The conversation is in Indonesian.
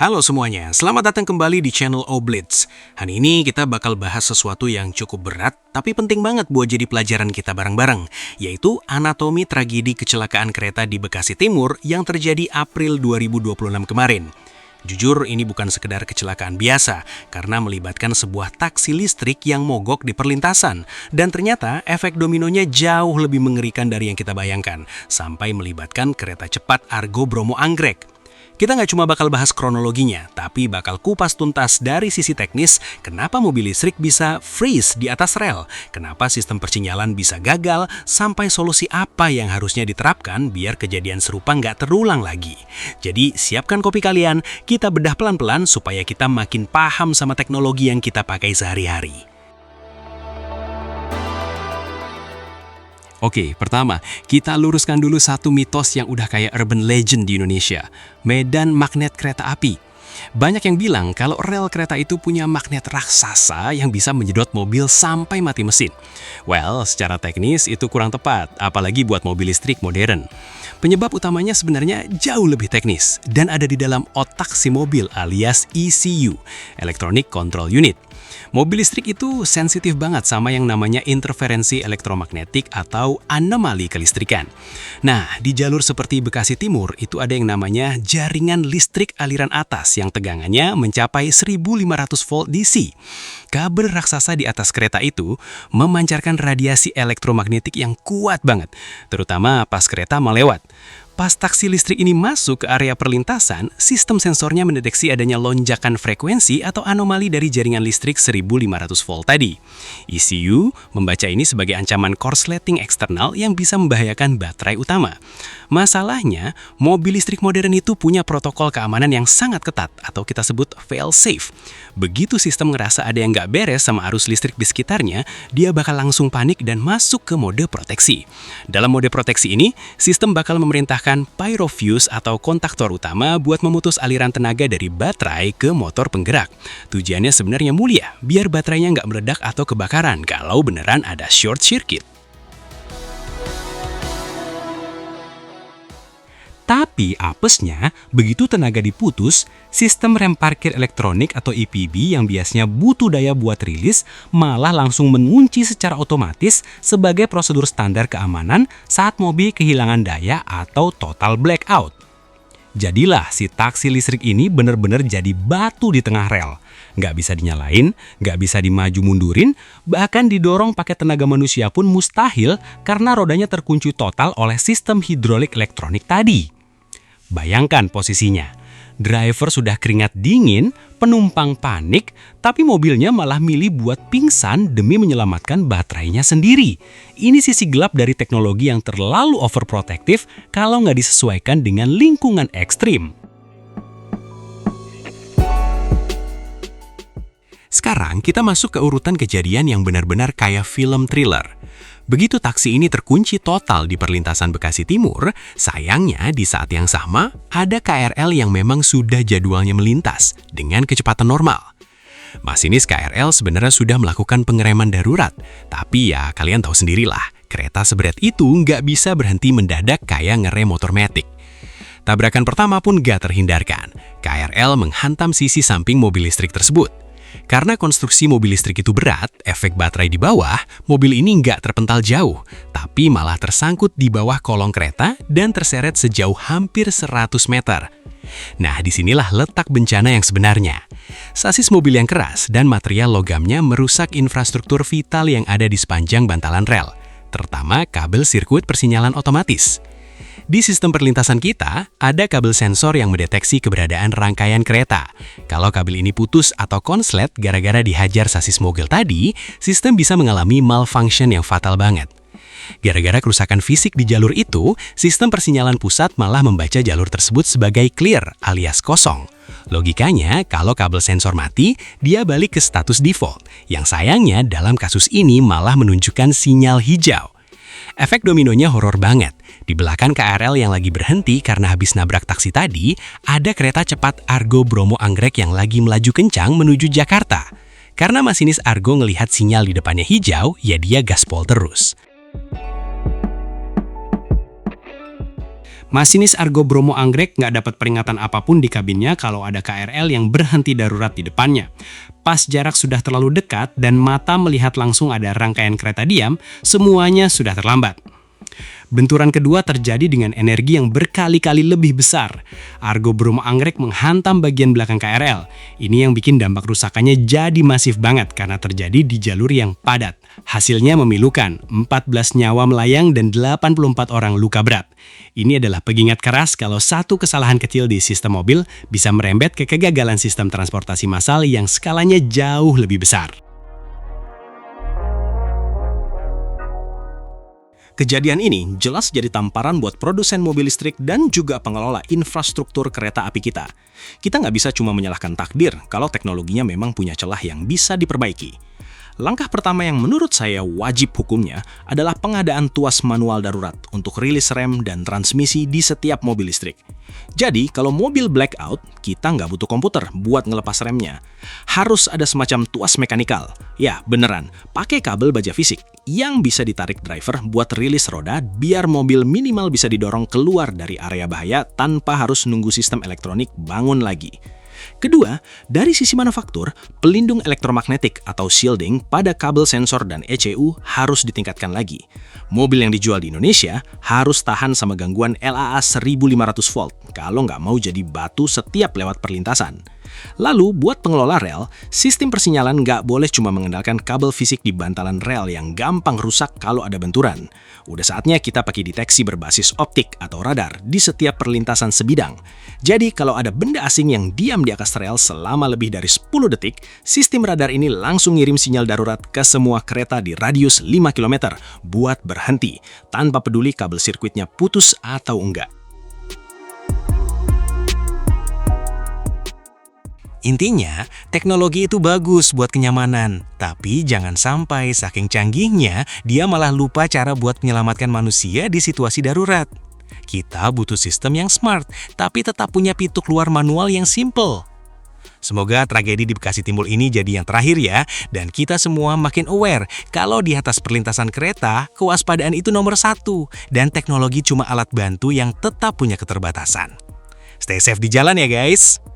Halo semuanya, selamat datang kembali di channel Oblitz. Hari ini kita bakal bahas sesuatu yang cukup berat, tapi penting banget buat jadi pelajaran kita bareng-bareng, yaitu anatomi tragedi kecelakaan kereta di Bekasi Timur yang terjadi April 2026 kemarin. Jujur, ini bukan sekedar kecelakaan biasa, karena melibatkan sebuah taksi listrik yang mogok di perlintasan. Dan ternyata efek dominonya jauh lebih mengerikan dari yang kita bayangkan, sampai melibatkan kereta cepat Argo Bromo Anggrek. Kita nggak cuma bakal bahas kronologinya, tapi bakal kupas tuntas dari sisi teknis kenapa mobil listrik bisa freeze di atas rel, kenapa sistem persinyalan bisa gagal, sampai solusi apa yang harusnya diterapkan biar kejadian serupa nggak terulang lagi. Jadi siapkan kopi kalian, kita bedah pelan-pelan supaya kita makin paham sama teknologi yang kita pakai sehari-hari. Oke, pertama, kita luruskan dulu satu mitos yang udah kayak urban legend di Indonesia. Medan magnet kereta api. Banyak yang bilang kalau rel kereta itu punya magnet raksasa yang bisa menyedot mobil sampai mati mesin. Well, secara teknis itu kurang tepat, apalagi buat mobil listrik modern. Penyebab utamanya sebenarnya jauh lebih teknis dan ada di dalam otak si mobil alias ECU, Electronic Control Unit. Mobil listrik itu sensitif banget sama yang namanya interferensi elektromagnetik atau anomali kelistrikan. Nah, di jalur seperti Bekasi Timur itu ada yang namanya jaringan listrik aliran atas yang tegangannya mencapai 1500 volt DC. Kabel raksasa di atas kereta itu memancarkan radiasi elektromagnetik yang kuat banget, terutama pas kereta melewat. Pas taksi listrik ini masuk ke area perlintasan, sistem sensornya mendeteksi adanya lonjakan frekuensi atau anomali dari jaringan listrik 1500 volt tadi. ECU membaca ini sebagai ancaman korsleting eksternal yang bisa membahayakan baterai utama. Masalahnya, mobil listrik modern itu punya protokol keamanan yang sangat ketat atau kita sebut fail-safe. Begitu sistem ngerasa ada yang nggak beres sama arus listrik di sekitarnya, dia bakal langsung panik dan masuk ke mode proteksi. Dalam mode proteksi ini, sistem bakal memerintahkan pyrofuse atau kontaktor utama buat memutus aliran tenaga dari baterai ke motor penggerak. Tujuannya sebenarnya mulia, biar baterainya nggak meledak atau kebakaran kalau beneran ada short circuit. Tapi apesnya, begitu tenaga diputus, sistem rem parkir elektronik atau EPB yang biasanya butuh daya buat rilis malah langsung mengunci secara otomatis sebagai prosedur standar keamanan saat mobil kehilangan daya atau total blackout. Jadilah si taksi listrik ini benar-benar jadi batu di tengah rel. Nggak bisa dinyalain, nggak bisa dimaju mundurin, bahkan didorong pakai tenaga manusia pun mustahil karena rodanya terkunci total oleh sistem hidrolik elektronik tadi. Bayangkan posisinya, driver sudah keringat dingin, penumpang panik, tapi mobilnya malah milih buat pingsan demi menyelamatkan baterainya sendiri. Ini sisi gelap dari teknologi yang terlalu overprotective kalau nggak disesuaikan dengan lingkungan ekstrim. Sekarang kita masuk ke urutan kejadian yang benar-benar kayak film thriller. Begitu taksi ini terkunci total di perlintasan Bekasi Timur, sayangnya di saat yang sama ada KRL yang memang sudah jadwalnya melintas dengan kecepatan normal. Masinis KRL sebenarnya sudah melakukan pengereman darurat, tapi ya kalian tahu sendirilah, kereta seberat itu nggak bisa berhenti mendadak kayak ngerem motor matic. Tabrakan pertama pun nggak terhindarkan, KRL menghantam sisi samping mobil listrik tersebut. Karena konstruksi mobil listrik itu berat, efek baterai di bawah, mobil ini nggak terpental jauh, tapi malah tersangkut di bawah kolong kereta dan terseret sejauh hampir 100 meter. Nah, disinilah letak bencana yang sebenarnya. Sasis mobil yang keras dan material logamnya merusak infrastruktur vital yang ada di sepanjang bantalan rel, terutama kabel sirkuit persinyalan otomatis. Di sistem perlintasan kita, ada kabel sensor yang mendeteksi keberadaan rangkaian kereta. Kalau kabel ini putus atau konslet gara-gara dihajar sasis mogel tadi, sistem bisa mengalami malfunction yang fatal banget. Gara-gara kerusakan fisik di jalur itu, sistem persinyalan pusat malah membaca jalur tersebut sebagai clear alias kosong. Logikanya, kalau kabel sensor mati, dia balik ke status default, yang sayangnya dalam kasus ini malah menunjukkan sinyal hijau. Efek dominonya horor banget. Di belakang KRL yang lagi berhenti karena habis nabrak taksi tadi, ada kereta cepat Argo Bromo Anggrek yang lagi melaju kencang menuju Jakarta. Karena masinis Argo ngelihat sinyal di depannya hijau, ya dia gaspol terus. Masinis Argo Bromo Anggrek nggak dapat peringatan apapun di kabinnya kalau ada KRL yang berhenti darurat di depannya. Pas jarak sudah terlalu dekat dan mata melihat langsung ada rangkaian kereta diam, semuanya sudah terlambat. Benturan kedua terjadi dengan energi yang berkali-kali lebih besar. Argo Bromo Anggrek menghantam bagian belakang KRL. Ini yang bikin dampak rusakannya jadi masif banget karena terjadi di jalur yang padat. Hasilnya memilukan, 14 nyawa melayang dan 84 orang luka berat. Ini adalah pengingat keras kalau satu kesalahan kecil di sistem mobil bisa merembet ke kegagalan sistem transportasi massal yang skalanya jauh lebih besar. Kejadian ini jelas jadi tamparan buat produsen mobil listrik dan juga pengelola infrastruktur kereta api kita. Kita nggak bisa cuma menyalahkan takdir kalau teknologinya memang punya celah yang bisa diperbaiki. Langkah pertama yang menurut saya wajib hukumnya adalah pengadaan tuas manual darurat untuk rilis rem dan transmisi di setiap mobil listrik. Jadi, kalau mobil blackout, kita nggak butuh komputer buat ngelepas remnya. Harus ada semacam tuas mekanikal. Ya, beneran, pakai kabel baja fisik yang bisa ditarik driver buat rilis roda biar mobil minimal bisa didorong keluar dari area bahaya tanpa harus nunggu sistem elektronik bangun lagi. Kedua, dari sisi manufaktur, pelindung elektromagnetik atau shielding pada kabel sensor dan ECU harus ditingkatkan lagi. Mobil yang dijual di Indonesia harus tahan sama gangguan LAA 1500 volt kalau nggak mau jadi batu setiap lewat perlintasan. Lalu, buat pengelola rel, sistem persinyalan nggak boleh cuma mengandalkan kabel fisik di bantalan rel yang gampang rusak kalau ada benturan. Udah saatnya kita pakai deteksi berbasis optik atau radar di setiap perlintasan sebidang. Jadi, kalau ada benda asing yang diam di atas rel selama lebih dari 10 detik, sistem radar ini langsung ngirim sinyal darurat ke semua kereta di radius 5 km buat berhenti, tanpa peduli kabel sirkuitnya putus atau enggak. Intinya, teknologi itu bagus buat kenyamanan, tapi jangan sampai saking canggihnya dia malah lupa cara buat menyelamatkan manusia di situasi darurat. Kita butuh sistem yang smart, tapi tetap punya pintu keluar manual yang simple. Semoga tragedi di Bekasi Timur ini jadi yang terakhir ya, dan kita semua makin aware kalau di atas perlintasan kereta, kewaspadaan itu nomor 1, dan teknologi cuma alat bantu yang tetap punya keterbatasan. Stay safe di jalan ya guys!